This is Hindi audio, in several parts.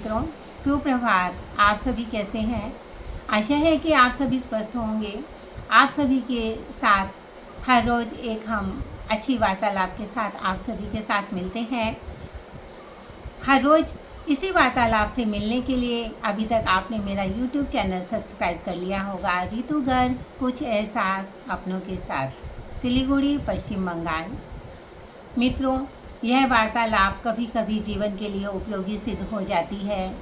मित्रों, सुप्रभात। आप सभी कैसे हैं? आशा है कि आप सभी स्वस्थ होंगे। आप सभी के साथ हर रोज़ एक हम अच्छी वार्तालाप के साथ आप सभी के साथ मिलते हैं। हर रोज़ इसी वार्तालाप से मिलने के लिए अभी तक आपने मेरा YouTube चैनल सब्सक्राइब कर लिया होगा। ऋतु गर्ग कुछ एहसास अपनों के साथ, सिलीगुड़ी, पश्चिम बंगाल। मित्रों, यह वार्तालाप कभी कभी जीवन के लिए उपयोगी सिद्ध हो जाती है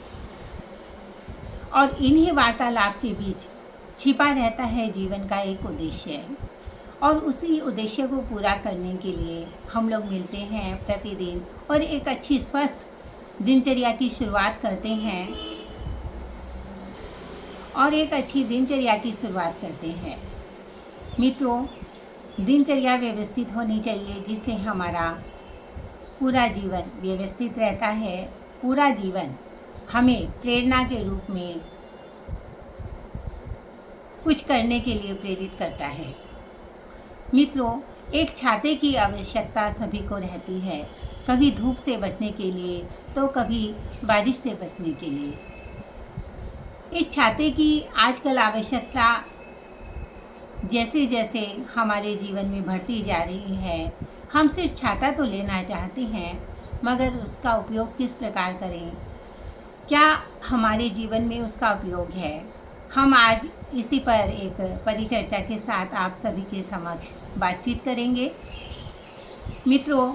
और इन्हीं वार्तालाप के बीच छिपा रहता है जीवन का एक उद्देश्य, और उसी उद्देश्य को पूरा करने के लिए हम लोग मिलते हैं प्रतिदिन और एक अच्छी स्वस्थ दिनचर्या की शुरुआत करते हैं मित्रों, दिनचर्या व्यवस्थित होनी चाहिए जिससे हमारा पूरा जीवन व्यवस्थित रहता है। पूरा जीवन हमें प्रेरणा के रूप में कुछ करने के लिए प्रेरित करता है। मित्रों, एक छाते की आवश्यकता सभी को रहती है, कभी धूप से बचने के लिए तो कभी बारिश से बचने के लिए। इस छाते की आजकल आवश्यकता जैसे जैसे हमारे जीवन में बढ़ती जा रही है, हम सिर्फ छाता तो लेना चाहते हैं, मगर उसका उपयोग किस प्रकार करें, क्या हमारे जीवन में उसका उपयोग है? हम आज इसी पर एक परिचर्चा के साथ आप सभी के समक्ष बातचीत करेंगे। मित्रों,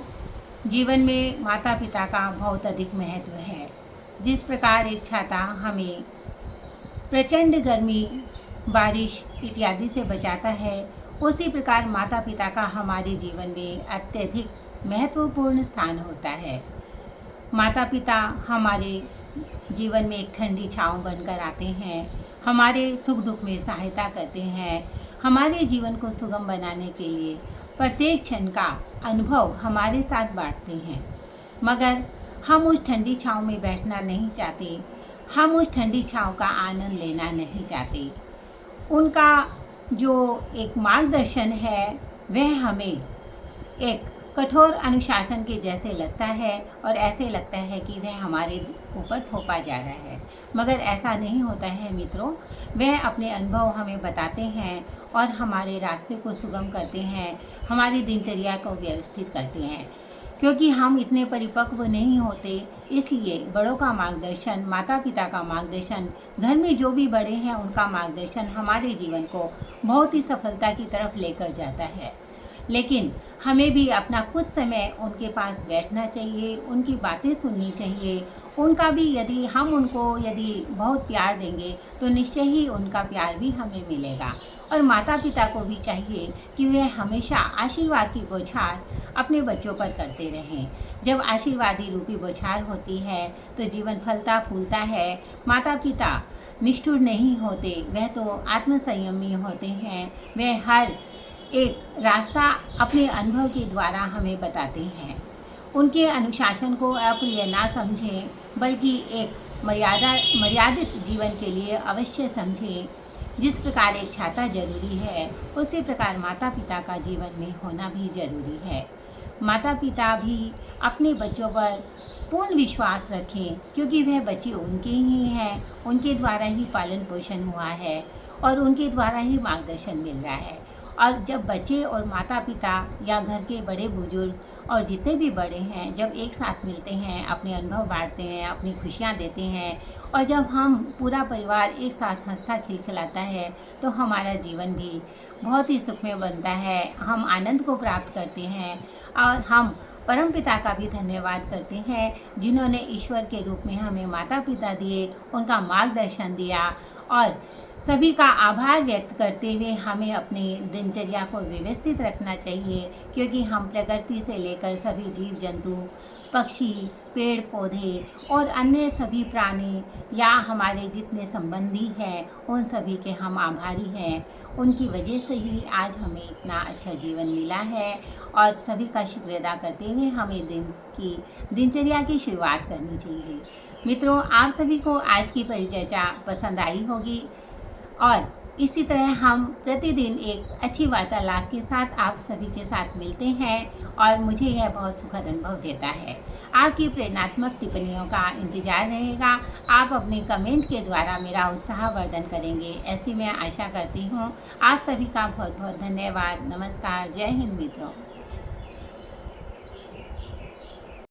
जीवन में माता पिता का बहुत अधिक महत्व है। जिस प्रकार एक छाता हमें प्रचंड गर्मी, बारिश इत्यादि से बचाता है, उसी प्रकार माता पिता का हमारे जीवन में अत्यधिक महत्वपूर्ण स्थान होता है। माता पिता हमारे जीवन में एक ठंडी छाँव बनकर आते हैं, हमारे सुख दुख में सहायता करते हैं, हमारे जीवन को सुगम बनाने के लिए प्रत्येक क्षण का अनुभव हमारे साथ बांटते हैं। मगर हम उस ठंडी छाँव में बैठना नहीं चाहते, हम उस ठंडी छाँव का आनंद लेना नहीं चाहते। उनका जो एक मार्गदर्शन है वह हमें एक कठोर अनुशासन के जैसे लगता है और ऐसे लगता है कि वह हमारे ऊपर थोपा जा रहा है, मगर ऐसा नहीं होता है मित्रों। वह अपने अनुभव हमें बताते हैं और हमारे रास्ते को सुगम करते हैं, हमारी दिनचर्या को व्यवस्थित करते हैं। क्योंकि हम इतने परिपक्व नहीं होते, इसलिए बड़ों का मार्गदर्शन, माता पिता का मार्गदर्शन, घर में जो भी बड़े हैं उनका मार्गदर्शन हमारे जीवन को बहुत ही सफलता की तरफ लेकर जाता है। लेकिन हमें भी अपना कुछ समय उनके पास बैठना चाहिए, उनकी बातें सुननी चाहिए। उनका भी हम उनको बहुत प्यार देंगे तो निश्चय ही उनका प्यार भी हमें मिलेगा। और माता पिता को भी चाहिए कि वे हमेशा आशीर्वाद की बौछार अपने बच्चों पर करते रहें। जब आशीर्वादी रूपी बौछार होती है तो जीवन फलता फूलता है। माता पिता निष्ठुर नहीं होते, वह तो आत्मसंयमी होते हैं। वह हर एक रास्ता अपने अनुभव के द्वारा हमें बताते हैं। उनके अनुशासन को अप्रिय ना समझें, बल्कि एक मर्यादित जीवन के लिए अवश्य समझें। जिस प्रकार एक छाता जरूरी है, उसी प्रकार माता पिता का जीवन में होना भी जरूरी है। माता पिता भी अपने बच्चों पर पूर्ण विश्वास रखें, क्योंकि वह बच्चे उनके ही हैं, उनके द्वारा ही पालन पोषण हुआ है और उनके द्वारा ही मार्गदर्शन मिल रहा है। और जब बच्चे और माता पिता या घर के बड़े बुजुर्ग और जितने भी बड़े हैं जब एक साथ मिलते हैं, अपने अनुभव बांटते हैं, अपनी खुशियाँ देते हैं, और जब हम पूरा परिवार एक साथ हंसता खिलखिलाता है तो हमारा जीवन भी बहुत ही सुखमय बनता है। हम आनंद को प्राप्त करते हैं और हम परमपिता का भी धन्यवाद करते हैं, जिन्होंने ईश्वर के रूप में हमें माता पिता दिए, उनका मार्गदर्शन दिया। और सभी का आभार व्यक्त करते हुए हमें अपनी दिनचर्या को व्यवस्थित रखना चाहिए, क्योंकि हम प्रकृति से लेकर सभी जीव जंतु, पक्षी, पेड़ पौधे और अन्य सभी प्राणी या हमारे जितने संबंधी हैं उन सभी के हम आभारी हैं। उनकी वजह से ही आज हमें इतना अच्छा जीवन मिला है और सभी का शुक्र अदा करते हुए हमें दिनचर्या की शुरुआत करनी चाहिए। मित्रों, आप सभी को आज की परिचर्चा पसंद आई होगी और इसी तरह हम प्रतिदिन एक अच्छी वार्तालाप के साथ आप सभी के साथ मिलते हैं और मुझे यह बहुत सुखद अनुभव देता है। आपकी प्रेरणात्मक टिप्पणियों का इंतज़ार रहेगा। आप अपने कमेंट के द्वारा मेरा उत्साहवर्धन करेंगे, ऐसी मैं आशा करती हूँ। आप सभी का बहुत बहुत धन्यवाद। नमस्कार। जय हिंद मित्रों।